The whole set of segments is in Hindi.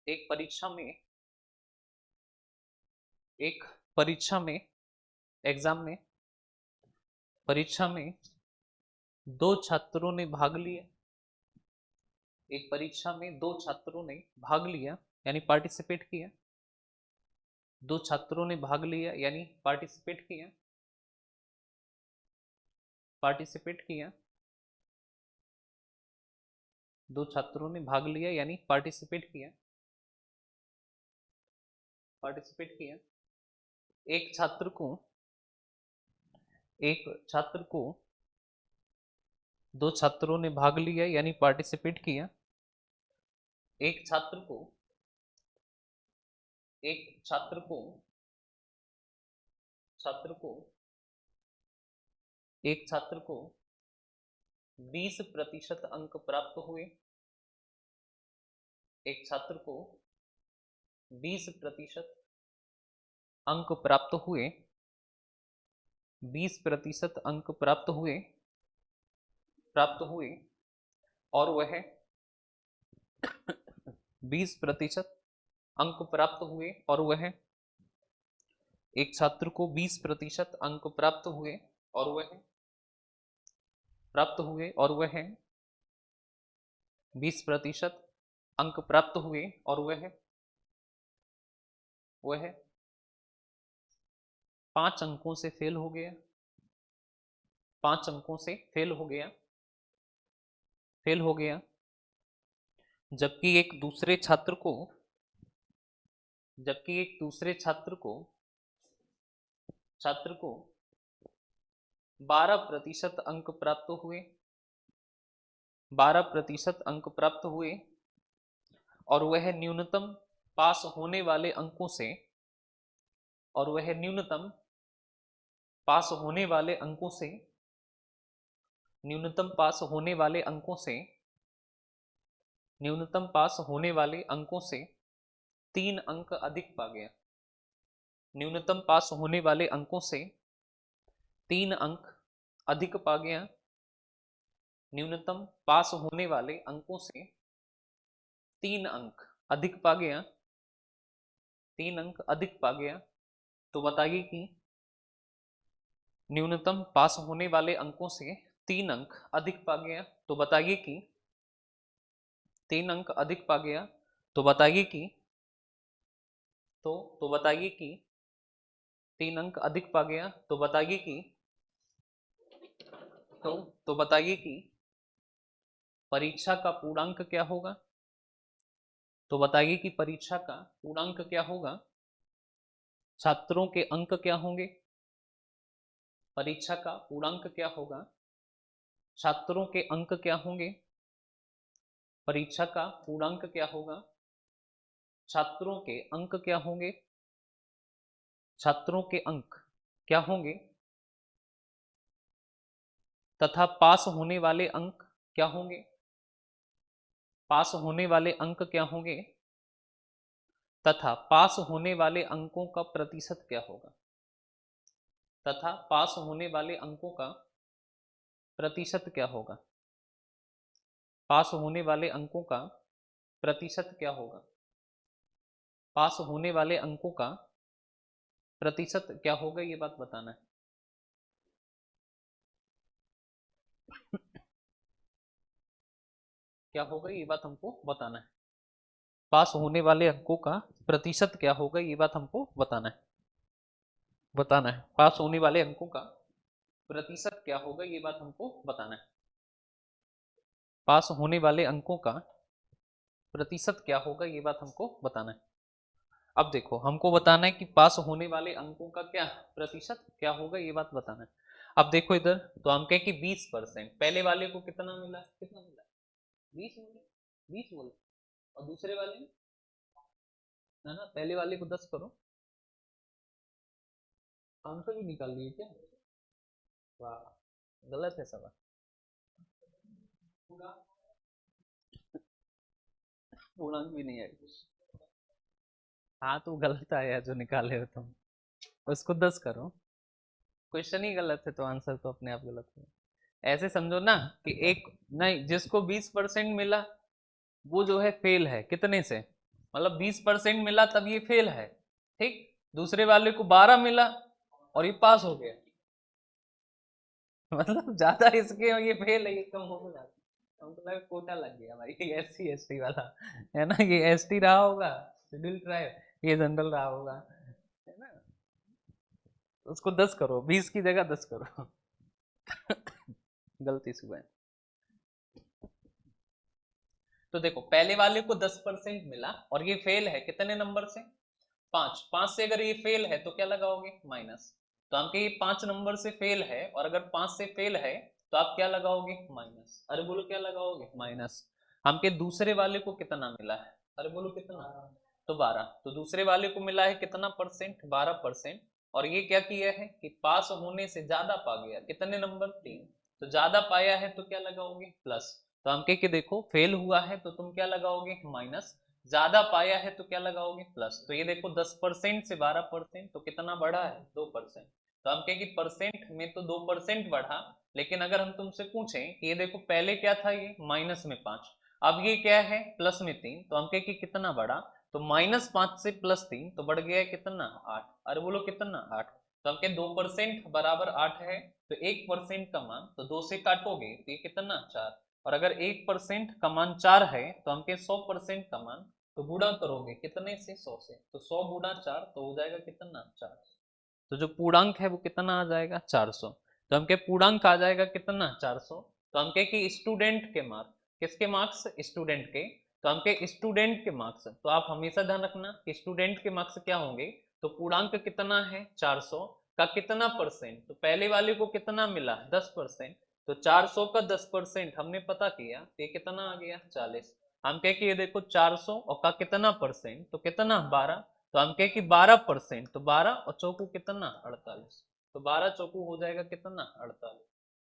एक परीक्षा में परीक्षा में दो छात्रों ने भाग लिया। एक परीक्षा में दो छात्रों ने भाग लिया यानी पार्टिसिपेट किया। दो छात्रों ने भाग लिया यानी पार्टिसिपेट किया। दो छात्रों ने भाग लिया यानी पार्टिसिपेट किया। एक छात्र को दो छात्रों ने भाग लिया यानी पार्टिसिपेट किया। एक छात्र को छात्र को एक छात्र को 20% अंक प्राप्त हुए। एक छात्र को 20% अंक प्राप्त हुए। 20% अंक प्राप्त हुए और वह 20% अंक प्राप्त हुए और वह एक छात्र को 20% अंक प्राप्त हुए और वह 20% अंक प्राप्त हुए और वह 5 अंकों से फेल हो गया। 5 अंकों से फेल हो गया। जबकि एक दूसरे छात्र को 12% अंक प्राप्त हुए। 12% अंक प्राप्त हुए और वह न्यूनतम पास होने वाले अंकों से न्यूनतम पास होने वाले अंकों से 3 अंक अधिक पा गया। न्यूनतम पास होने वाले अंकों से 3 अंक अधिक पा गया। न्यूनतम पास होने वाले अंकों से 3 अंक अधिक पा गया। 3 अंक अधिक पा गया। तो बताइए कि न्यूनतम पास होने वाले अंकों से 3 अंक अधिक पा गया। तो बताइए कि 3 अंक अधिक पा गया। तो बताइए कि 3 अंक अधिक पा गया। तो बताइए कि परीक्षा का पूर्णांक क्या होगा। तो बताइए कि परीक्षा का पूर्णांक क्या होगा। छात्रों के अंक क्या होंगे। परीक्षा का पूर्णांक क्या होगा। छात्रों के अंक क्या होंगे। परीक्षा का पूर्णांक क्या होगा। छात्रों के अंक क्या होंगे। छात्रों के अंक क्या होंगे तथा पास होने वाले अंक क्या होंगे। पास होने वाले अंक क्या होंगे तथा पास होने वाले अंकों का प्रतिशत क्या होगा। तथा पास होने वाले अंकों का प्रतिशत क्या होगा। पास होने वाले अंकों का प्रतिशत क्या होगा। पास होने वाले अंकों का प्रतिशत क्या होगा ये बात बताना है। क्या होगा ये बात हमको बताना है। पास होने वाले अंकों का प्रतिशत क्या होगा ये बात हमको बताना है। पास होने वाले अंकों का प्रतिशत क्या होगा ये बात हमको बताना है। पास होने वाले अंकों का प्रतिशत क्या होगा ये बात हमको बताना है। अब देखो हमको बताना है कि पास होने वाले अंकों का क्या प्रतिशत क्या होगा ये बात बताना है। अब देखो इधर तो हम कहें कि 20%। पहले वाले को कितना मिला 20 मिला। 20 बोले और दूसरे वाले में ना पहले वाले को 10 करो। आंसर भी निकाल दिए क्या। वाह गलत है सवाल। पूर्णांक भी नहीं है। हाँ तो गलत आया जो निकाले हो तुम उसको 10 करो। क्वेश्चन ही गलत है तो आंसर तो अपने आप गलत है। ऐसे समझो ना कि एक नहीं जिसको 20% मिला वो जो है फेल है कितने से मतलब 20% मिला तब ये फेल है, ठीक। दूसरे वाले को 12 मिला और ये पास हो गया। मतलब ज्यादा इसके ये फेल है, ये कम हो गया। हमको लगा कोटा लग गया भाई, ये SC ST वाला है ना, ये ST रहा होगा, शेड्यूल ट्राइब, ये जनरल रहा होगा, है ना। उसको 10 करो, 20 की जगह 10 करो। गलती से हुआ है। तो देखो पहले वाले को 10% मिला और ये फेल है कितने नंबर से, 5। 5 से अगर ये फेल है तो क्या लगाओगे, माइनस। तो आपके ये 5 नंबर से फेल है, और अगर 5 से फेल है तो आप क्या लगाओगे, माइनस। अरे बोलो क्या लगाओगे, माइनस। हमके दूसरे वाले को कितना मिला है, अरे बोलो कितना, तो 12। तो दूसरे वाले को मिला है कितना परसेंट, 12%। और ये क्या किया है कि पास होने से ज्यादा पा गया, कितने नंबर, 3। तो ज्यादा पाया है तो क्या लगाओगे, प्लस। तो हमके कि देखो फेल हुआ है तो तुम क्या लगाओगे, माइनस। ज्यादा पाया है तो क्या लगाओगे, प्लस। तो ये देखो 10% से 12%, तो कितना बढ़ा है, 2%। तो हम कहें कि परसेंट में तो 2% बढ़ा, लेकिन अगर हम तुमसे पूछें कि ये देखो पहले क्या था, ये माइनस में 5, अब ये क्या है, प्लस में 3, तो हम कहें कि कितना बढ़ा, तो -5 से +3 तो बढ़ गया कितना, 8। अरे बोलो कितना, 8। तो हम कहें 2% बराबर 8 है, तो 1% का मान तो 2 से काटोगे तो ये कितना, 4। और अगर 1% का मान 4 है तो हम कहें 100% का मान तो गुणा करोगे कितने से, 100 से। तो 100 गुणा 4 तो हो जाएगा कितना, 4। तो जो पूर्णांक है वो कितना आ जाएगा, 400। तो हम के पूर्णांक आ जाएगा कितना, 400। तो हम कहे कि स्टूडेंट के मार्क्स, किसके मार्क्स, स्टूडेंट के। तो हम के स्टूडेंट के मार्क्स, तो आप हमेशा ध्यान रखना कि स्टूडेंट के मार्क्स क्या होंगे। तो पूर्णांक कितना है, 400 का कितना परसेंट, तो पहले वाले को कितना मिला, 10%। तो 400 का 10% हमने पता किया, तो ये कितना आ गया, 40। हम कहे कि ये देखो 400 और का कितना परसेंट, तो कितना, 12। तो हम कहे कि 12%, तो 12 और चौकू कितना, 48। तो 12 चौकू हो जाएगा कितना, 48।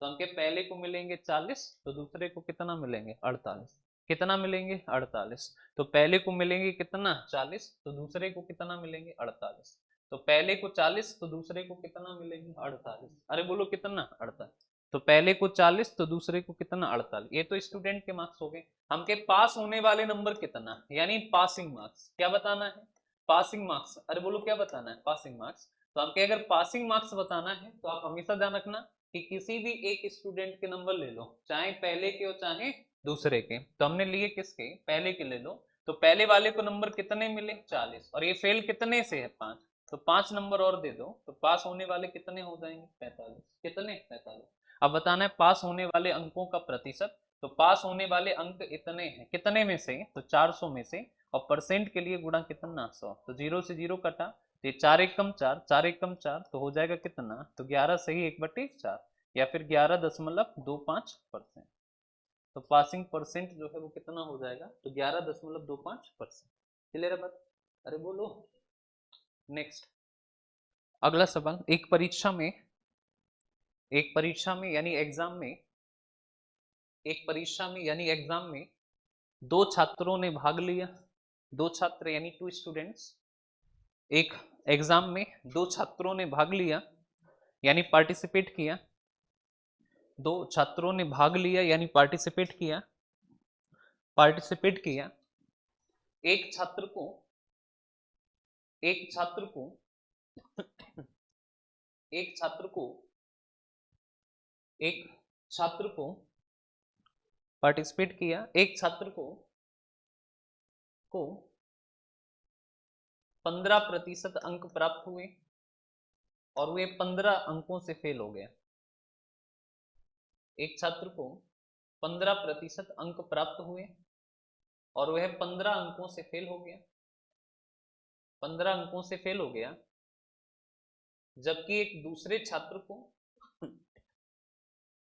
तो हम के पहले को मिलेंगे 40, तो दूसरे को कितना मिलेंगे, 48। कितना मिलेंगे, 48। तो पहले को मिलेंगे कितना, 40, तो दूसरे को कितना मिलेंगे, 48। तो पहले को 40 तो दूसरे को कितना मिलेंगे, 48। अरे बोलो कितना, 48। तो पहले को 40 तो दूसरे को कितना, 48। ये तो स्टूडेंट के मार्क्स हो गए। हमके पास होने वाले नंबर कितना, यानी पासिंग मार्क्स क्या बताना है, पासिंग मार्क्स। अरे बोलो क्या बताना है, पासिंग मार्क्स। तो हमके अगर पासिंग मार्क्स बताना है तो आप हमेशा ध्यान रखना कि किसी भी एक स्टूडेंट के नंबर ले लो, चाहे पहले के हो चाहे दूसरे के। तो हमने लिए किसके, पहले के ले लो। तो पहले वाले को नंबर कितने मिले, 40, और ये फेल कितने से है, 5। तो 5 नंबर और दे दो, तो पास होने वाले कितने हो जाएंगे, 45। कितने, 45। अब बताना है पास होने वाले अंकों का प्रतिशत। तो पास होने वाले अंक इतने हैं, कितने में से, तो 400 में से। और परसेंट के लिए गुणा कितना, 100। तो 0 से 0 कटा, तो ये 4 एकम 4, 4 एकम 4, तो हो जाएगा कितना, तो 11 सही 1/4, या फिर 11.25%। तो पासिंग परसेंट जो है वो कितना हो जाएगा, तो 11.25%। क्लियर है बात, अरे बोलो। नेक्स्ट, अगला सवाल। एक परीक्षा में यानी एग्जाम में, एक परीक्षा में यानी एग्जाम में दो छात्रों ने भाग लिया, दो छात्र यानी 2 स्टूडेंट्स। एक एग्जाम में दो छात्रों ने भाग लिया यानी पार्टिसिपेट किया, दो छात्रों ने भाग लिया यानी पार्टिसिपेट किया। एक छात्र को एक छात्र को एक छात्र को एक छात्र को पार्टिसिपेट किया, एक छात्र को 15% अंक प्राप्त हुए और वे 15 अंकों से फेल हो गया। एक छात्र को 15% अंक प्राप्त हुए और वह 15 अंकों से फेल हो गया, 15 अंकों से फेल हो गया। जबकि एक दूसरे छात्र को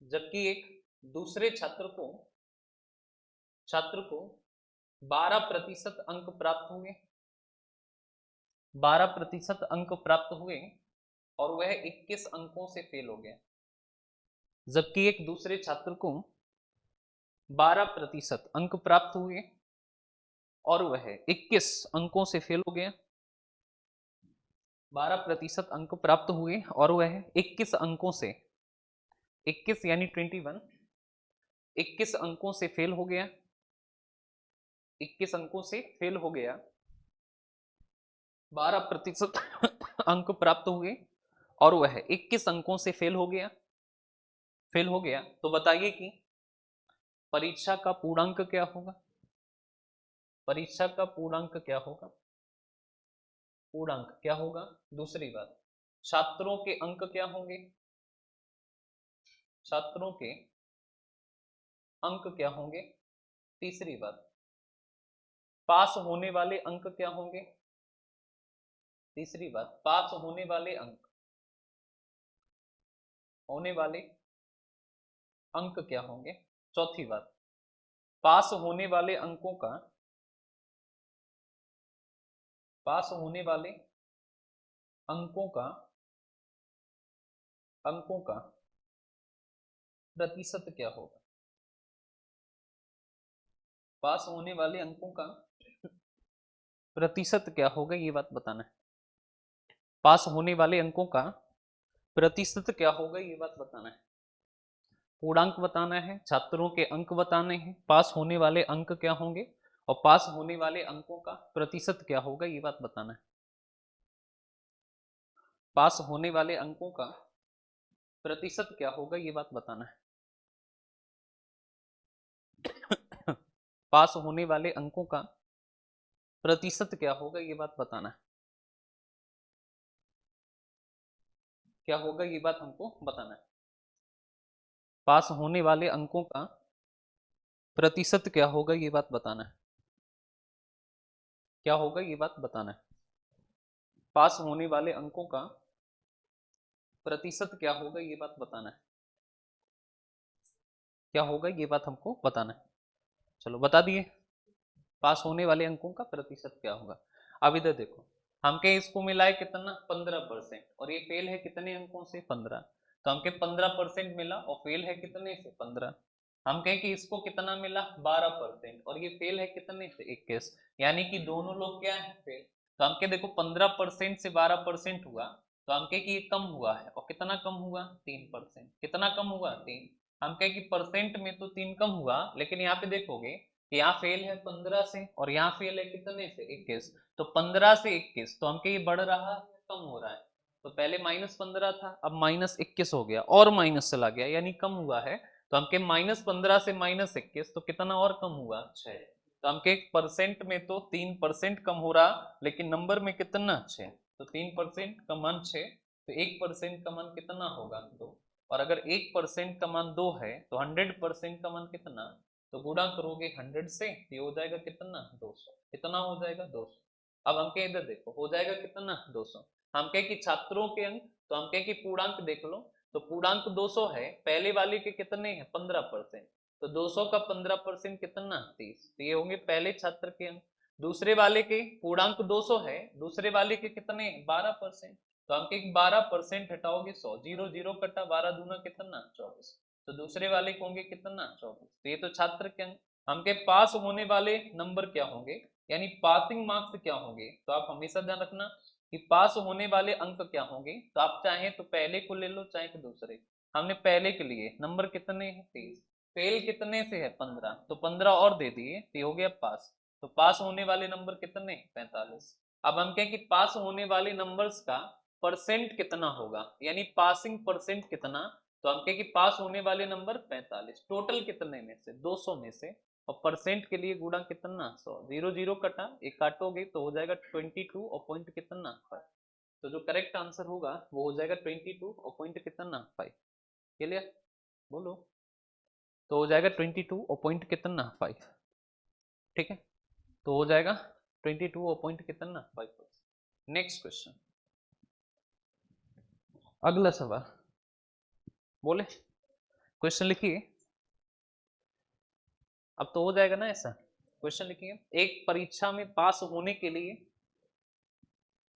जबकि एक दूसरे छात्र को 12% अंक प्राप्त हुए, 12% अंक प्राप्त हुए और वह 21 अंकों से फेल हो गया। जबकि एक दूसरे छात्र को 12% अंक प्राप्त हुए और वह 21 अंकों से फेल हो गया। 12% अंक प्राप्त हुए और वह 21 अंकों से, 21 यानी 21, 21 अंकों से फेल हो गया, 21 अंकों से फेल हो गया। 12% अंक प्राप्त हुए और वह 21 अंकों से फेल हो गया, तो बताइए कि परीक्षा का पूर्णांक क्या होगा? परीक्षा का पूर्णांक क्या होगा? पूर्णांक क्या होगा? दूसरी बात, छात्रों के अंक क्या होंगे? छात्रों के अंक क्या होंगे? तीसरी बात, पास होने वाले अंक क्या होंगे? तीसरी बात, पास होने वाले अंक क्या होंगे? चौथी बात, पास होने वाले अंकों का पास होने वाले अंकों का प्रतिशत क्या होगा? पास होने वाले अंकों का प्रतिशत क्या होगा, ये बात बताना है। पास होने वाले अंकों का प्रतिशत क्या होगा, ये बात बताना है। पूर्णांक बताना है, छात्रों के अंक बताने हैं, पास होने वाले अंक क्या होंगे और पास होने वाले अंकों का प्रतिशत क्या होगा, ये बात बताना है। पास होने वाले अंकों का प्रतिशत क्या होगा, ये बात बताना है। पास होने वाले अंकों का प्रतिशत क्या होगा, ये बात बताना है। क्या होगा, ये बात हमको बताना है। पास होने वाले अंकों का प्रतिशत क्या होगा, ये बात बताना है। क्या होगा, ये बात बताना है। पास होने वाले अंकों का प्रतिशत क्या होगा, ये बात बताना है। क्या होगा, ये बात हमको बताना है। चलो बता दिए, पास होने वाले अंकों का प्रतिशत क्या होगा। अब इधर देखो, हमके इसको मिला है कितना? 15%, और ये फेल है कितने अंकों से? 15। तो हमके 15% मिला और फेल है कितने से? 15। हम कहें कि इसको कितना मिला? 12%, और ये फेल है कितने से? 21। यानी कि दोनों लोग क्या है? फेल। तो हमके देखो 15% से 12% हुआ, तो हम कहे कि ये कम हुआ है, और कितना कम हुआ? 3%। कितना कम हुआ? 3। हम कहे कि परसेंट में तो 3 कम हुआ, लेकिन यहाँ पे देखोगे कि यहाँ फेल है 15 से और यहाँ फेल है कितने से? 21। तो 15 से 21, तो हमके ये बढ़ रहा है, कम हो रहा है। तो पहले -15 था, अब -21 हो गया, और माइनस चला गया, यानी कम हुआ है। तो हमके -15 से -21, तो कितना और कम हुआ? 6। तो हमके परसेंट में तो 3% कम हो रहा, लेकिन नंबर में कितना? 6। तो 3% का मान 6, तो 1% का मान कितना होगा? 2। और अगर 1% का मान 2 है, तो 100% का मान कितना? तो गुणा करोगे 100 से, ये हो जाएगा कितना? 200। कितना हो जाएगा? 200। अब हम कहे इधर देखो, हो जाएगा कितना? 200। हम कहे कि छात्रों के अंक, तो हम कहे कि पूर्णांक देख लो, तो पूर्णांक 200 है, पहले वाले के कितने हैं? 15%। तो 200 का 15% कितना? 30। तो ये होंगे पहले छात्र के अंक। दूसरे वाले के पूर्णांक 200 है, दूसरे वाले के कितने? 12%। तो हम कहे 12% हटाओगे 100, 0 0 कटा, 12 दूना कितना? 24। तो दूसरे वाले के होंगे कितना? 24। तो ये तो छात्र के अंक। हमके पास होने वाले नंबर क्या होंगे, यानी पासिंग मार्क्स क्या होंगे। तो आप हमेशा ध्यान रखना कि पास होने वाले अंक क्या होंगे। तो आप चाहें तो पहले को ले लो, चाहे तो दूसरे। हमने पहले के लिए नंबर कितने हैं? 30। फेल कितने से है? 15। तो 15 और दे दिए, तो हो गया पास। तो पास होने वाले नंबर कितने? 45। अब हम कहें कि पास होने वाले नंबर्स का परसेंट कितना होगा, यानी पासिंग परसेंट कितना। तो हम कहें कि पास होने वाले नंबर 45। टोटल कितने में से? 200 में से। और परसेंट के लिए गुणा कितना? 100। 0 0 कटा, एक काटोगे तो हो जाएगा 22 और पॉइंट कितना? 5। तो जो करेक्ट आंसर होगा वो हो जाएगा 22 और पॉइंट कितना? 5। क्लियर? बोलो। तो हो जाएगा 22 और पॉइंट कितना? 5। ठीक है, तो हो जाएगा 22 और पॉइंट कितना? 5। नेक्स्ट क्वेश्चन, अगला सवाल। बोले, क्वेश्चन लिखिए। अब तो हो जाएगा ना ऐसा। क्वेश्चन लिखिए, एक परीक्षा में पास होने के लिए,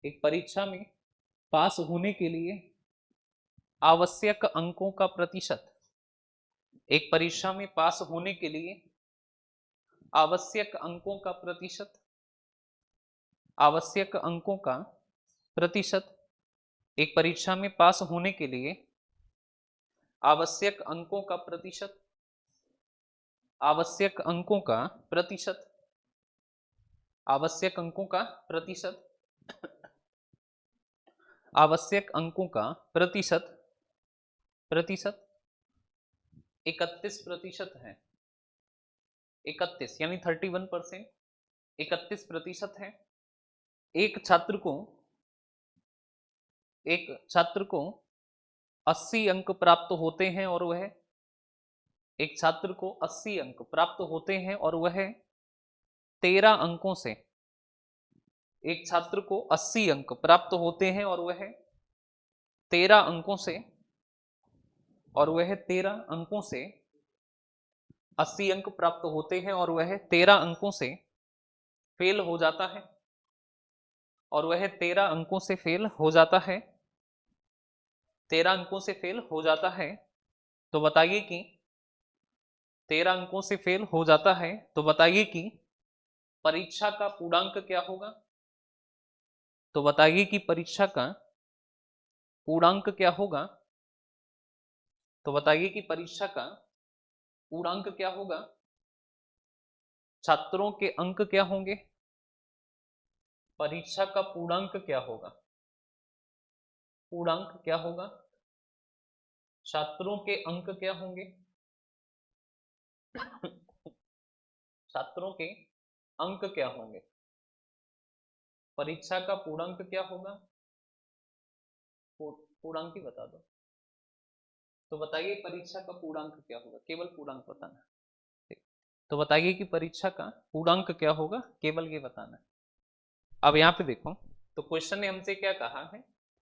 एक परीक्षा में पास होने के लिए आवश्यक अंकों का प्रतिशत, एक परीक्षा में पास होने के लिए आवश्यक अंकों का प्रतिशत, आवश्यक अंकों का प्रतिशत, एक परीक्षा में पास होने के लिए आवश्यक अंकों का प्रतिशत, आवश्यक अंकों का प्रतिशत, आवश्यक अंकों का प्रतिशत आवश्यक अंकों का प्रतिशत प्रतिशत 31% है। 31 यानी 31%, 31% है। एक छात्र को एक छात्र को 80 अंक प्राप्त होते हैं और वह एक छात्र को 80 अंक प्राप्त होते हैं और वह 13 अंकों से एक छात्र को 80 अंक प्राप्त होते हैं और वह 13 अंकों से और वह 13 अंकों से 80 अंक प्राप्त होते हैं और वह 13 अंकों से फेल हो जाता है और वह 13 अंकों से फेल हो जाता है 13 अंकों से फेल हो जाता है। तो बताइए कि 13 अंकों से फेल हो जाता है तो बताइए कि परीक्षा का पूर्णांक क्या होगा। तो बताइए कि परीक्षा का पूर्णांक क्या होगा। तो बताइए कि परीक्षा का पूर्णांक क्या होगा। छात्रों के अंक क्या होंगे। परीक्षा का पूर्णांक क्या होगा। पूर्णांक क्या होगा। छात्रों के अंक क्या होंगे। छात्रों के अंक क्या होंगे। परीक्षा का पूर्णांक क्या होगा। पूर्णांक ही बता दो। तो बताइए परीक्षा का पूर्णांक क्या होगा, केवल पूर्णांक बताना। ठीक। तो बताइए कि परीक्षा का पूर्णांक क्या होगा, केवल ये बताना। अब यहाँ पे देखो, तो क्वेश्चन ने हमसे क्या कहा है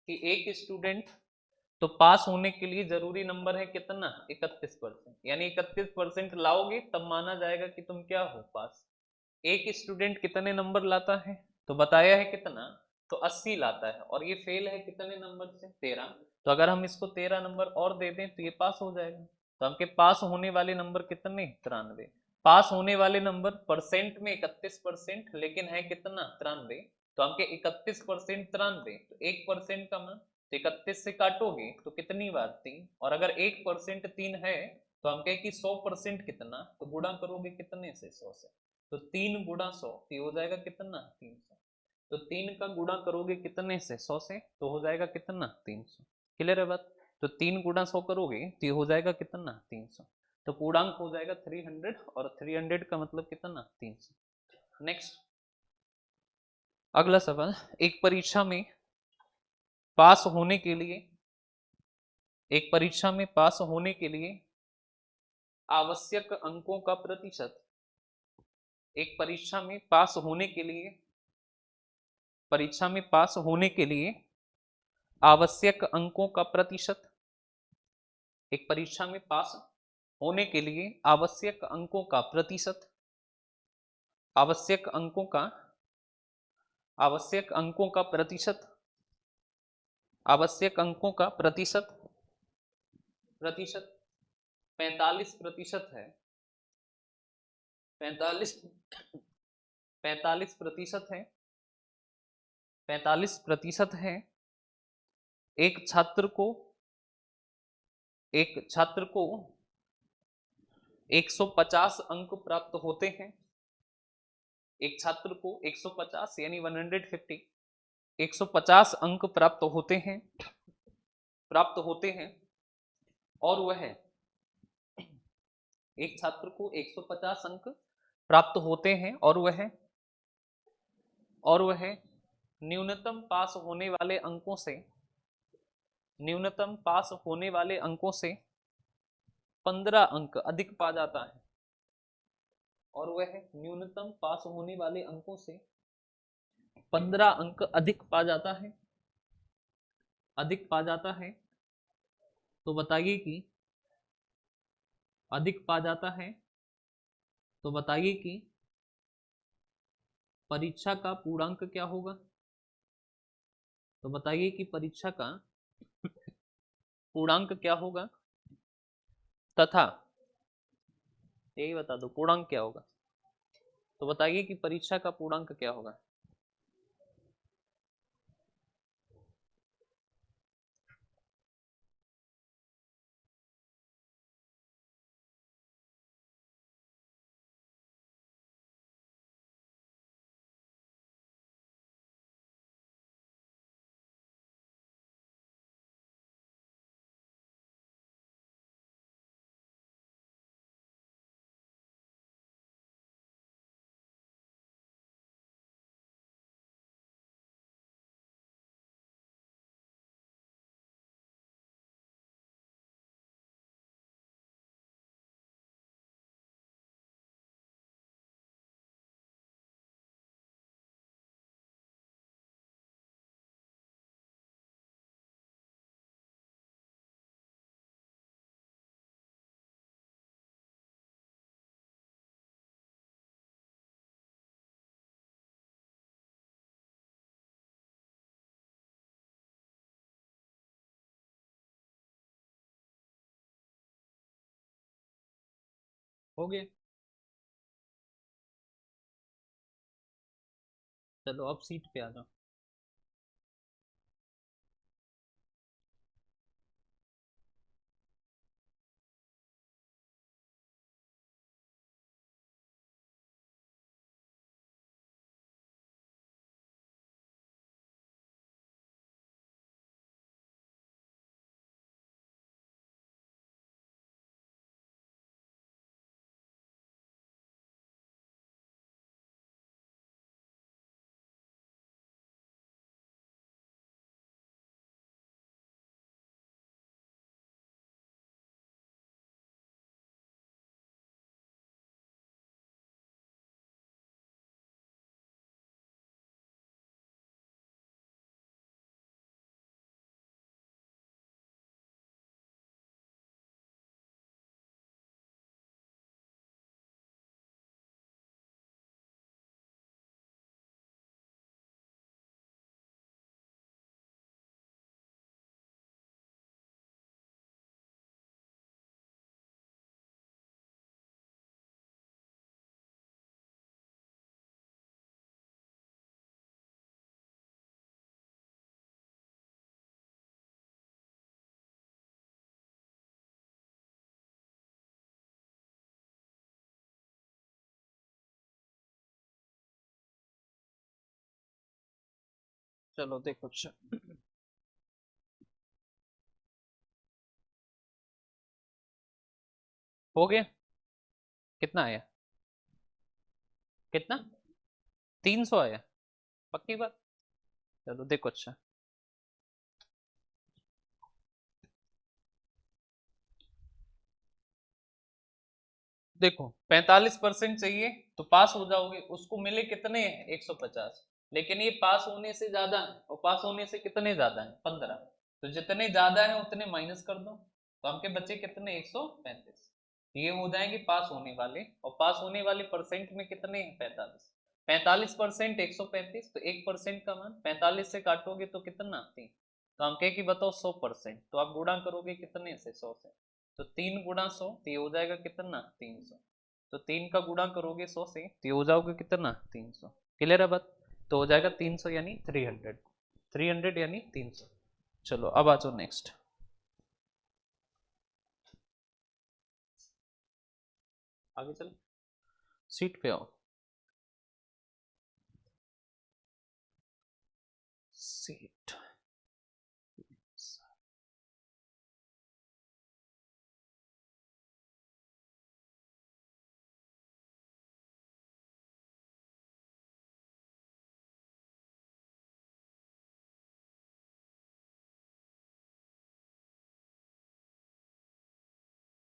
कि एक स्टूडेंट, तो पास होने के लिए जरूरी नंबर है कितना, 31%, यानी 31% लाओगे तब माना जाएगा कि तुम क्या हो, पास। एक स्टूडेंट कितने नंबर लाता है, तो बताया है कितना, तो 80 लाता है और ये फेल है कितने नंबर से, 13। तो अगर हम इसको 13 नंबर और दे दें तो ये पास हो जाएगा। तो हमके पास होने वाले नंबर कितने, 93। पास होने वाले नंबर परसेंट में 31%, लेकिन है कितना, 93। तो हमके 31% 93, तो 1% का मान, तो 31 से काटोगे तो कितनी बार, 3। और अगर 1% 3 है तो हम कहें कि 100% कितना, तो गुणा करोगे कितने से, 100 से। तो 3 गुणा 100, तो ये हो जाएगा कितना, 300। तो 3 का गुणा करोगे कितने से, 100 से, तो हो जाएगा कितना, 300। क्लियर है बात। तो 3 गुणा 100 करोगे तो ये हो जाएगा कितना, 300। तो पूर्णांक हो जाएगा 300 और 300 का मतलब कितना, 300। नेक्स्ट, अगला सवाल। एक परीक्षा में पास होने के लिए एक परीक्षा में पास होने के लिए आवश्यक अंकों का प्रतिशत, एक परीक्षा में पास होने के लिए आवश्यक अंकों का प्रतिशत, एक परीक्षा में पास होने के लिए आवश्यक अंकों का प्रतिशत, आवश्यक अंकों का आवश्यक अंकों का प्रतिशत आवश्यक अंकों का प्रतिशत प्रतिशत 45% है। 45 45% है। 45% है। एक छात्र को एक छात्र को 150 अंक प्राप्त होते हैं। एक छात्र को 150 यानी 150, 150 अंक प्राप्त होते हैं और वह एक छात्र को 150 अंक प्राप्त होते हैं और वह न्यूनतम पास होने वाले अंकों से न्यूनतम पास होने वाले अंकों से 15 अंक अधिक पा जाता है और वह न्यूनतम पास होने वाले अंकों से 15 अंक अधिक पा जाता है। तो बताइए कि अधिक पा जाता है तो बताइए कि परीक्षा का पूर्णांक क्या होगा। तो बताइए कि परीक्षा का पूर्णांक क्या होगा, तथा यही बता दो पूर्णांक क्या होगा। तो बताइए कि परीक्षा का पूर्णांक क्या होगा। हो गया। चलो अब सीट पे आ जाओ। चलो देखो हो गया। कितना आया? कितना? 300 आया? पक्की बात? चलो देखो देखो 45% चाहिए तो पास हो जाओगे, उसको मिले कितने हैं? 150। लेकिन ये पास होने से ज्यादा है, और पास होने से कितने ज्यादा है? 15। तो जितने ज्यादा है उतने माइनस कर दो, तो हमके बचे कितने? 135। ये हो जाएंगे पास होने वाले, और पास होने वाले परसेंट में कितने हैं? 45। 45% 135, तो 1% का मान 45 से काटोगे तो कितना? 3। तो हम कहे कि बताओ 100%, तो आप गुणा करोगे कितने से? 100 से। तो 3 गुणा 100, तो ये हो जाएगा कितना? 300। तो 3 का गुणा करोगे 100 से तो ये हो जाओगे कितना? 300। क्लियर है बात? तो हो जाएगा 300 यानी 300। 300 यानी 300। चलो अब आ जाओ नेक्स्ट। आगे चलो, सीट पे आओ। सीट।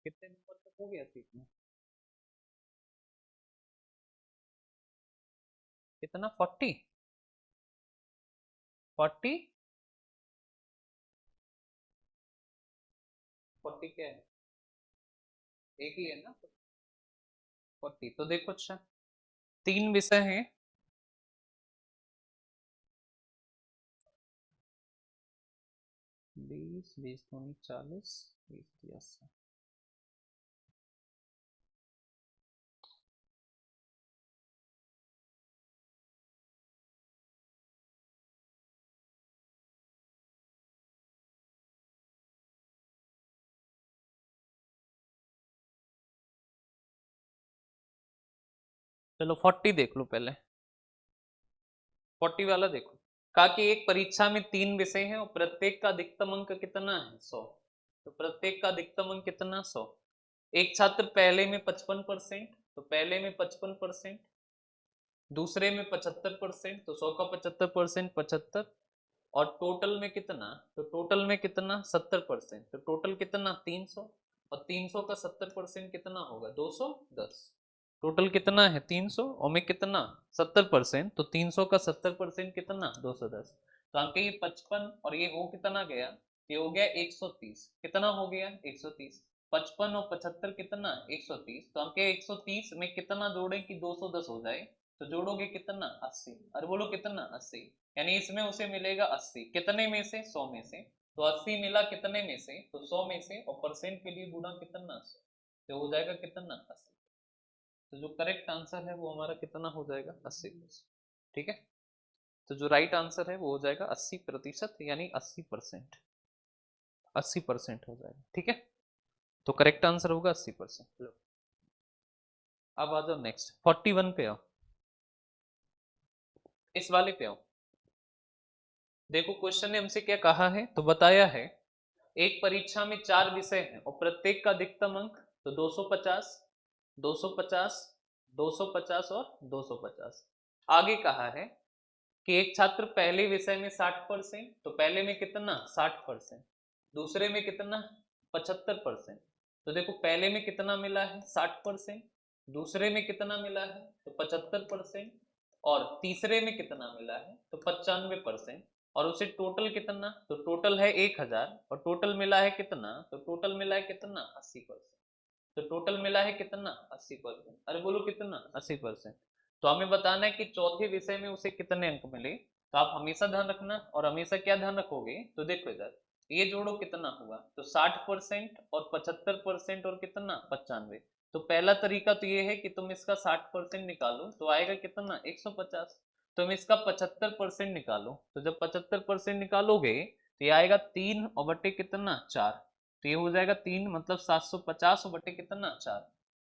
कितने नंबर तक हो गया सीट में? कितना? 40? 40? 40 क्या है? एक ही है ना? 40। तो देखो अच्छा, 3 विषय हैं। 20, 20 दूनी 40, 20 चलो 40 देख लो पहले। 40 वाला देखो। कहा कि एक परीक्षा में 3 विषय हैं और प्रत्येक का अधिकतम अंक कितना है? 100। तो प्रत्येक का अधिकतम अंक कितना? 100। एक छात्र पहले में 55%, तो पहले में 55%, दूसरे में 75%, तो 100 का 75%, 75। और टोटल में कितना? तो टोटल में कितना? 70%, तो टोटल कितना? 300। और 300 का 70% कितना होगा? 210। टोटल कितना है? 300, और में कितना? 70%, तो 300 का 70% कितना? 210। तो आपके ये 55 और ये हो कितना गया? ये हो गया 130। कितना हो गया? 130। 55 और 75 कितना? 130। तो हमके 130 में कितना जोड़े कि 210 हो जाए? तो जोड़ोगे कितना? 80। अरे बोलो कितना? 80। यानी इसमें उसे मिलेगा 80। कितने में से? 100 में से। तो 80 मिला कितने में से? तो 100 में से, और परसेंट के लिए गुणा कितना? 100। तो हो जाएगा कितना? 80। तो जो करेक्ट आंसर है वो हमारा कितना हो जाएगा 80%। ठीक है, तो जो राइट आंसर है वो हो जाएगा 80%, यानी 80%, 80% हो जाएगा। ठीक है, तो करेक्ट आंसर होगा 80%। अब आ जाओ नेक्स्ट 41 पे आओ, इस वाले पे आओ। देखो क्वेश्चन ने हमसे क्या कहा है, तो बताया है एक परीक्षा में 4 विषय हैं और प्रत्येक का अधिकतम अंक तो 250, 250, 250 और 250। आगे कहा है कि एक छात्र पहले विषय में 60%, तो पहले में कितना 60%, दूसरे में कितना 75%। तो देखो पहले में कितना मिला है 60%, दूसरे में कितना मिला है तो 75%, और तीसरे में कितना मिला है तो 95%। और उसे टोटल कितना, तो टोटल है 1000 और टोटल मिला है कितना, तो टोटल मिला है कितना 80%। तो टोटल मिला है कितना 80%। अरे बोलो कितना 80%। तो हमें बताना है कि चौथे विषय में उसे कितने अंक मिले। तो आप हमेशा ध्यान रखना, और हमेशा क्या ध्यान रखोगे, तो देखो इधर ये जोड़ो कितना हुआ, तो 60% और 75% और कितना 95। तो पहला तरीका तो ये है कि तुम इसका 60% निकालो, तो आएगा कितना 150। तुम इसका 75% निकालो, तो जब 75% निकालोगे तो ये आएगा 3 और बटे कितना 4। तो ये हो जाएगा 3 मतलब 750 और बटे कितना 4।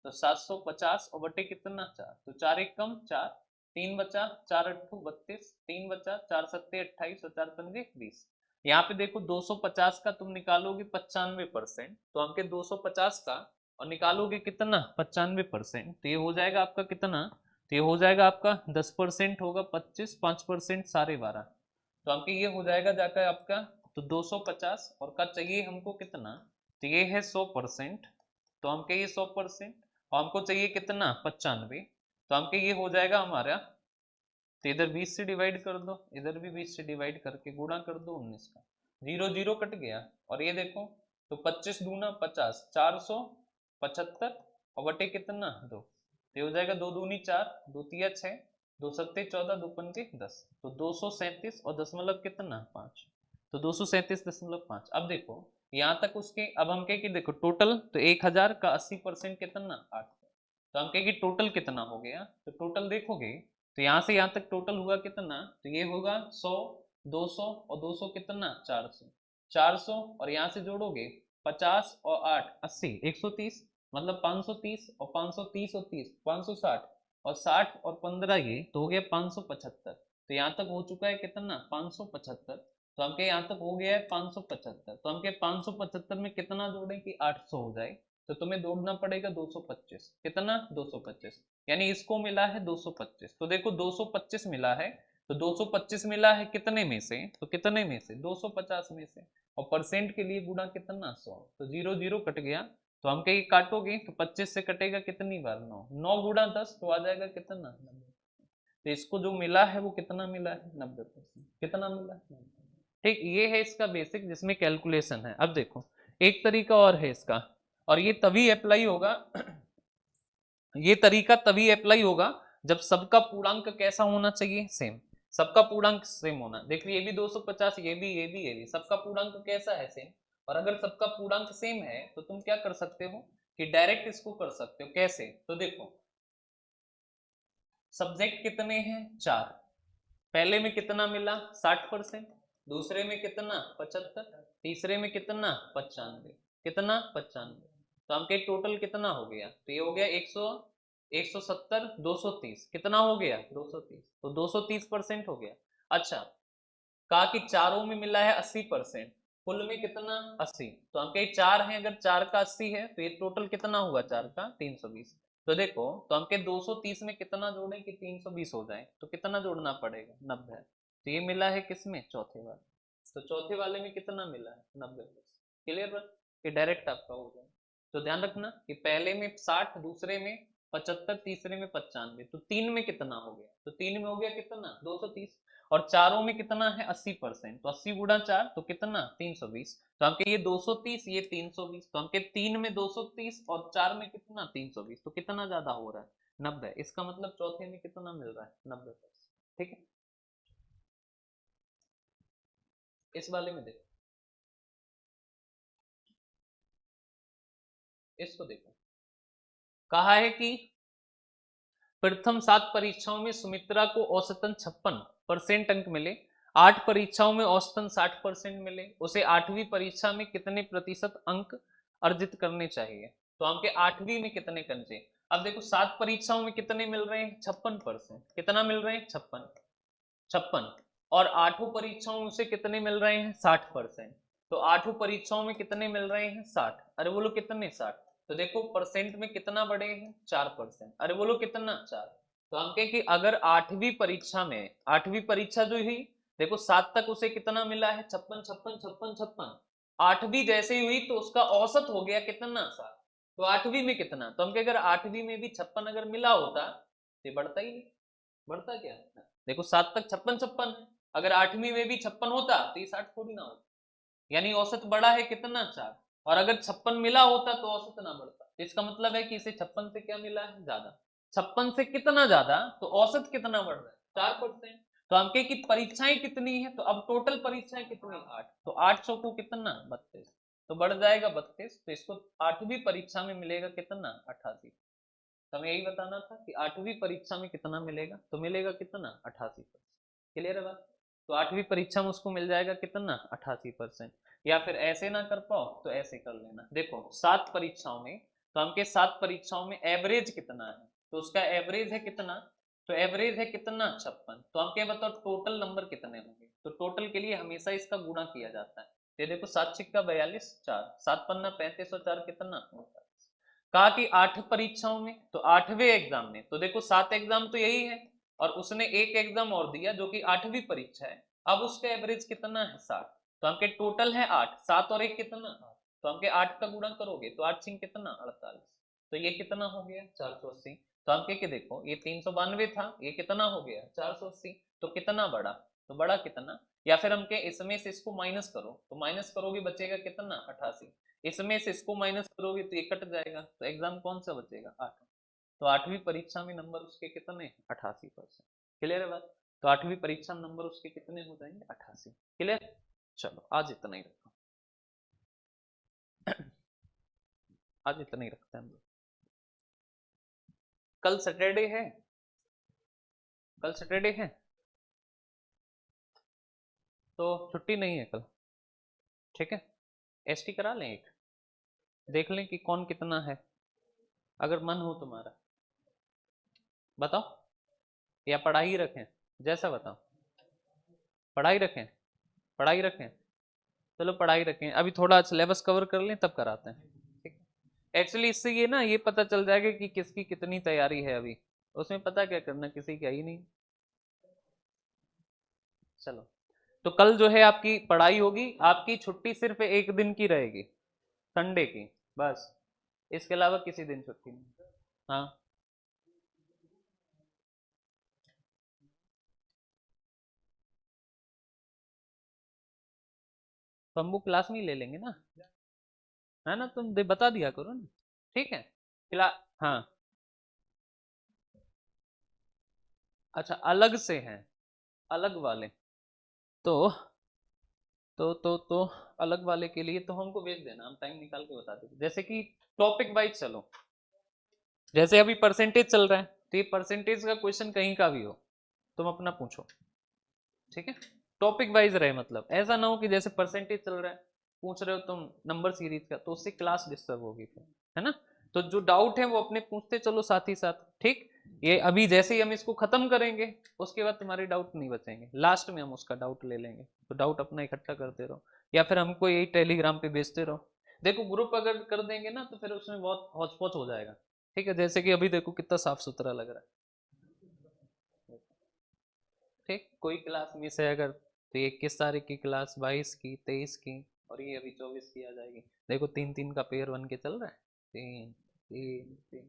तो 750 और बटे कितना 4, तो 4 एक कम 4, 3 बचा, 4 अट्ठू 32, 3 बचा, 4 सत्ते 28 और 4 पंजे 20। यहाँ पे देखो 250 का तुम निकालोगे 95%, तो हमके 250 का और निकालोगे कितना 95%, तो ये हो जाएगा आपका कितना, तो ये हो जाएगा आपका 10% होगा 25, 5% 12.5। तो हमके ये हो जाएगा जाकर आपका, तो 250 और का चाहिए हमको कितना, तो ये है 100%। तो हमके ये 100% और हमको चाहिए कितना 95। तो हमके ये हो जाएगा हमारा, तो इधर 20 से डिवाइड कर दो, इधर भी 20 से डिवाइड करके गुणा कर दो 19 का, 0 0 कट गया। और ये देखो तो 25 दूना 50, 475 और बटे कितना 2। तो ये हो जाएगा 2 दूनी 4, 2 तिया 6, 2 सत्ते 14, 2 पंजे 10। तो 237 और दशमलव कितना 5। तो 237.5। अब देखो यहाँ तक उसके, अब हम कहे कि देखो टोटल, तो 1000 का 80% कितना 8। तो हम कहे कि टोटल कितना हो गया, तो टोटल देखोगे तो यहाँ से यहाँ तक टोटल हुआ कितना, तो ये होगा 100, 200 और 200 कितना 400, 400 और यहाँ से जोड़ोगे 50 और 8 80, 130 मतलब 530 और 530 और 30 560 और 60 और 15 ये तो हो गया 575। तो यहाँ तक हो चुका है कितना 575। तो हमके यहाँ तक हो गया है 575। तो हमके 575 में कितना जोड़ें कि 800 हो जाए, तो तुम्हें जोड़ना पड़ेगा 225, कितना 225, यानी इसको मिला है 225। तो देखो 225 मिला है, तो 225 मिला है कितने में से, तो कितने में से 250 में से, और परसेंट के लिए गुणा कितना 100। तो 0 0 कट गया। तो हम कहीं काटोगे तो 25 से कटेगा कितनी बार 9, 9 गुणा 10 तो आ जाएगा कितना 90। तो इसको जो मिला है वो कितना मिला है 90%। कितना मिला है 90। ठीक, ये है इसका बेसिक जिसमें कैलकुलेशन है। अब देखो एक तरीका और है इसका, और ये तभी अप्लाई होगा ये तरीका तभी अप्लाई होगा जब सबका पूर्णांक कैसा होना चाहिए सेम। सबका पूर्णांक सेम होना, देखो ये भी 250, ये भी सबका पूर्णांक कैसा है सेम। और अगर सबका पूर्णांक सेम है तो तुम क्या कर सकते हो कि डायरेक्ट इसको कर सकते हो। कैसे, तो देखो सब्जेक्ट कितने हैं 4, पहले में कितना मिला 60%, दूसरे में कितना 75, तीसरे में कितना 95, कितना 95। तो हमके टोटल कितना हो गया, तो ये हो गया 100, 170, 230, कितना हो गया 230। तो 230% हो गया। अच्छा, कहा कि चारों में मिला है 80%, कुल में कितना 80। तो हमके चार हैं, अगर चार का 80 है तो ये टोटल कितना हुआ चार का 320। तो देखो तो हमके 230 में कितना जोड़े कि 320 हो जाए, तो कितना जोड़ना पड़ेगा 90। तो ये मिला है किसमें चौथे वाले, तो चौथे वाले में कितना मिला है 90। क्लियर बस, ये डायरेक्ट आपका हो जाए। तो ध्यान रखना कि पहले में 60, दूसरे में 75, तीसरे में 95, तो तीन में कितना हो गया, तो तीन में हो गया कितना 230। और चारों में कितना है 80%, तो 80 गुणा 4 तो कितना 320। तो हमके ये 230 ये 320, तो हमके तीन में 230 और चार में कितना 320, तो कितना ज्यादा हो रहा है 90। इसका मतलब चौथे में कितना मिल रहा है 90%। ठीक है, इस वाले में देखो, इसको देखो, कहा है कि प्रथम 7 परीक्षाओं में सुमित्रा को औसतन 56% अंक मिले, 8 परीक्षाओं में औसतन 60% मिले, उसे 8वीं परीक्षा में कितने प्रतिशत अंक अर्जित करने चाहिए? तो हमके 8वीं में कितने करने चाहिए? अब देखो 7 परीक्षाओं में कितने मिल रहे हैं? 56%। कितना मिल रहे हैं? 56। 56 और 8 परीक्षाओं में उसे कितने मिल रहे हैं? 60%। तो 8 परीक्षाओं में कितने मिल रहे हैं? 60। अरे बोलो कितने? 60। तो देखो परसेंट में कितना बढ़े हैं? 4%। अरे बोलो कितना? 4। तो हम कहें कि अगर 8वीं परीक्षा में, 8वीं परीक्षा जो हुई, देखो 7 तक उसे कितना मिला है? 56 56 56 56। 8वीं जैसे ही हुई तो उसका औसत हो गया कितना? 7। तो 8वीं में कितना? तो हम कहें अगर 8वीं में भी 56 अगर मिला होता तो ये बढ़ता ही नहीं। बढ़ता क्या? देखो 7 तक 56 56 है, अगर 8वीं में भी 56 होता तो ये 60 थोड़ी ना होता। यानी औसत बढ़ा है कितना? 4। और अगर 56 मिला होता तो औसत ना बढ़ता। इसका मतलब है कि इसे 56 से क्या मिला है? ज्यादा। 56 से कितना ज्यादा? तो औसत कितना बढ़ रहा है? 4%। तो हम कहें कि परीक्षाएं कितनी है? तो अब टोटल परीक्षाएं कितनी? 8। तो 8 को कितना? 32। तो बढ़ जाएगा 32। तो इसको 8वीं परीक्षा में मिलेगा कितना? 88। तो हमें यही बताना था कि 8वीं परीक्षा में कितना मिलेगा? तो मिलेगा कितना? 88%। क्लियर है बात? तो 8वीं परीक्षा में उसको मिल जाएगा कितना? 88%। या फिर ऐसे ना कर पाओ तो ऐसे कर लेना। देखो 7 परीक्षाओं में, तो हमके 7 परीक्षाओं में एवरेज कितना है? तो उसका एवरेज है कितना? तो एवरेज है कितना? 56। तो हम क्या बताओ टोटल नंबर कितने होंगे? तो टोटल के लिए हमेशा इसका गुणा किया जाता है। ये देखो 7 छिक्का 42, 4 7 पन्ना 35 और 4 कितना? 49। कहा कि 8 परीक्षाओं में, तो 8वें एग्जाम में, तो देखो 7 एग्जाम तो यही है और उसने एक एग्जाम और दिया जो कि 8वीं परीक्षा है। अब उसका एवरेज कितना है? 60। तो हमके टोटल है 8, 7 और 1 कितना? 8। तो हमके 8 का गुणा करोगे तो 8 सिंह कितना? 48। तो ये कितना हो गया? 480। तो हमके कि देखो ये 392 था, ये कितना हो गया? 480। तो कितना बड़ा? तो बड़ा कितना? या फिर हमके इसमें से इसको माइनस करो, तो माइनस करोगे बचेगा कितना? 88। इसमें से इसको माइनस करोगे तो ये कट जाएगा, तो एग्जाम कौन सा बचेगा? 8। तो 8वीं परीक्षा में नंबर उसके कितने? 88%। क्लियर है बात? तो 8वीं परीक्षा में नंबर उसके कितने हो जाएंगे? 88। क्लियर? चलो आज इतना ही रखो। आज इतना ही रखते हैं हम लोग। कल सैटरडे है, कल सैटरडे है तो छुट्टी नहीं है कल। ठीक है, एसटी करा लें एक, देख लें कि कौन कितना है, अगर मन हो तुम्हारा। बताओ, या पढ़ाई रखें? जैसा बताओ। पढ़ाई रखें? पढ़ाई रखें? चलो पढ़ाई रखें, अभी थोड़ा सिलेबस कवर कर लें तब कराते हैं। ठीक है, एक्चुअली इससे ये ना ये पता चल जाएगा कि किसकी कितनी तैयारी है अभी। उसमें पता क्या करना, किसी का ही नहीं। चलो, तो कल जो है आपकी पढ़ाई होगी, आपकी छुट्टी सिर्फ एक दिन की रहेगी, संडे की, बस। इसके अलावा किसी दिन छुट्टी नहीं। हाँ, तो हम वो क्लास में ही ले लेंगे ना, है ना? तुम बता दिया करो ना। ठीक है, क्लास। हाँ, अच्छा अलग से हैं, अलग वाले। तो तो अलग वाले के लिए तो हमको भेज देना, हम टाइम निकाल के बता देंगे। जैसे कि टॉपिक वाइज चलो, जैसे अभी परसेंटेज चल रहा है, तो ये परसेंटेज का क्वेश्चन कहीं का भी हो तुम अपना पूछो। ठीक है, टॉपिक वाइज रहे, मतलब ऐसा ना हो कि जैसे परसेंटेज चल रहा है, पूछ रहे हो तुम नंबर सीरीज का, तो उससे क्लास डिस्टर्ब होगी फिर, है ना? तो जो डाउट है वो अपने पूछते चलो साथ ही साथ। ठीक, ये अभी जैसे ही हम इसको खत्म करेंगे उसके बाद तुम्हारे डाउट नहीं बचेंगे, लास्ट में हम उसका डाउट ले लेंगे। तो डाउट अपना इकट्ठा करते रहो, या फिर हमको यही टेलीग्राम पे भेजते रहो। देखो ग्रुप अगर कर देंगे ना तो फिर उसमें बहुत हौच पौच हो जाएगा। ठीक है, जैसे कि अभी देखो कितना साफ सुथरा लग रहा है। ठीक, कोई क्लास मिस है अगर, तो ये 21 तारीख की क्लास, 22 की, 23 की, और ये अभी 24 की आ जाएगी। देखो 3 3 का पेयर बन के चल रहा है, 3 3 3।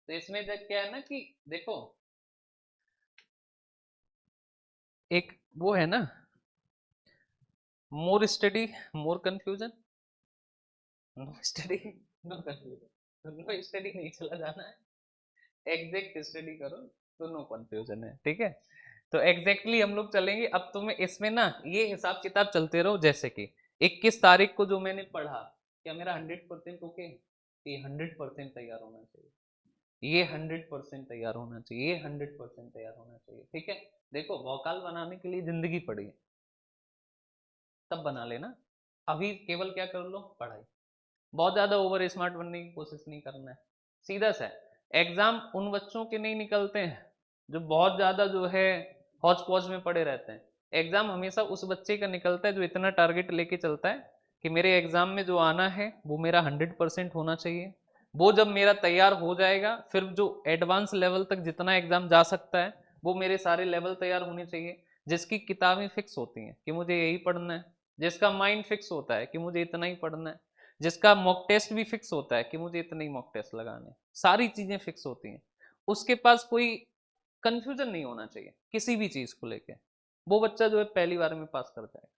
तो इसमें देख क्या है ना कि देखो, एक वो है ना, more study more confusion, no study no confusion. No study नहीं चला जाना है, एग्जैक्ट स्टडी करो तो नो कंफ्यूजन है। ठीक है, तो एग्जैक्टली हम लोग चलेंगे। अब तुम्हें इसमें ना ये हिसाब किताब चलते रहो, जैसे कि 21 तारीख को जो मैंने पढ़ा, क्या मेरा 100% ओके? ये 100% तैयार होना चाहिए। ये 100% तैयार होना चाहिए, ये 100% तैयार होना चाहिए। ठीक है, देखो वोकाल बनाने के लिए जिंदगी पड़ी है, तब बना लेना। अभी केवल क्या कर लो, पढ़ाई। बहुत ज्यादा ओवर स्मार्ट बनने की कोशिश नहीं करना है। सीधा सा एग्जाम उन बच्चों के नहीं निकलते हैं जो बहुत ज्यादा जो है हौच पौच में पड़े रहते हैं। एग्जाम हमेशा उस बच्चे का निकलता है जो इतना टारगेट लेके चलता है कि मेरे एग्जाम में जो आना है वो मेरा 100% होना चाहिए। वो जब मेरा तैयार हो जाएगा, फिर जो एडवांस लेवल तक जितना एग्जाम जा सकता है वो मेरे सारे लेवल तैयार होने चाहिए। जिसकी किताबें फिक्स होती हैं कि मुझे यही पढ़ना है, जिसका माइंड फिक्स होता है कि मुझे इतना ही पढ़ना है, जिसका मॉक टेस्ट भी फिक्स होता है कि मुझे इतने ही मॉक टेस्ट लगाने, सारी चीजें फिक्स होती हैं, उसके पास कोई कंफ्यूजन नहीं होना चाहिए किसी भी चीज को लेके। वो बच्चा जो है पहली बार में पास कर जाएगा।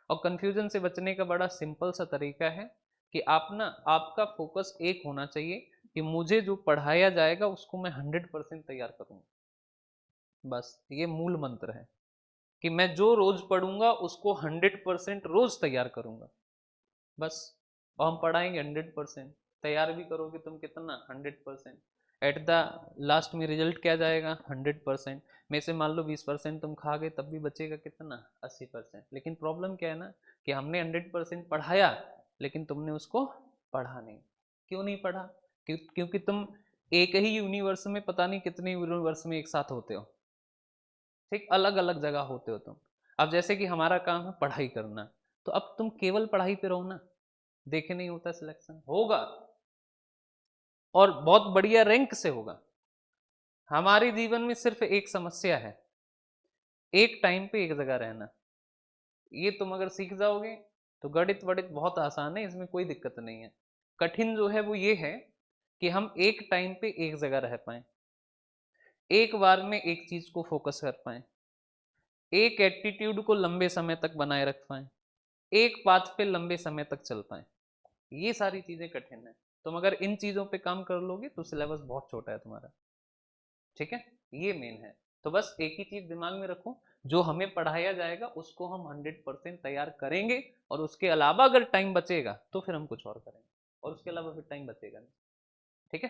और कंफ्यूजन से बचने का बड़ा सिंपल सा तरीका है कि आप ना, आपका फोकस एक होना चाहिए कि मुझे जो पढ़ाया जाएगा उसको मैं 100% तैयार करूंगा। बस ये मूल मंत्र है कि मैं जो रोज पढ़ूंगा उसको 100% रोज तैयार करूंगा। बस। और हम पढ़ाएंगे 100%, तैयार भी करोगे तुम कितना, 100%। एट द लास्ट में रिजल्ट क्या जाएगा, 100%। में से मान लो 20% तुम खा गए, तब भी बचेगा कितना, 80%। लेकिन प्रॉब्लम क्या है ना, कि हमने 100% पढ़ाया लेकिन तुमने उसको पढ़ा नहीं। क्यों नहीं पढ़ा? क्योंकि तुम एक ही यूनिवर्स में पता नहीं कितने यूनिवर्स में एक साथ होते हो। ठीक, अलग अलग जगह होते हो तुम। अब जैसे कि हमारा काम है पढ़ाई करना, तो अब तुम केवल पढ़ाई पे रहो ना, देखे नहीं होता सिलेक्शन होगा, और बहुत बढ़िया रैंक से होगा। हमारे जीवन में सिर्फ एक समस्या है, एक टाइम पे एक जगह रहना। ये तुम अगर सीख जाओगे तो गणित वणित बहुत आसान है, इसमें कोई दिक्कत नहीं है। कठिन जो है वो ये है कि हम एक टाइम पे एक जगह रह पाए, एक बार में एक चीज को फोकस कर पाए, एक एटीट्यूड को लंबे समय तक बनाए रख पाए, एक पाथ पे लंबे समय तक चल पाए। ये सारी चीजें कठिन है। तुम अगर इन चीजों पे काम कर लोगे तो सिलेबस बहुत छोटा है तुम्हारा। ठीक है, ये मेन है। तो बस एक ही चीज दिमाग में रखो, जो हमें पढ़ाया जाएगा उसको हम 100% तैयार करेंगे, और उसके अलावा अगर टाइम बचेगा तो फिर हम कुछ और करेंगे, और उसके अलावा फिर टाइम बचेगा नहीं। ठीक है।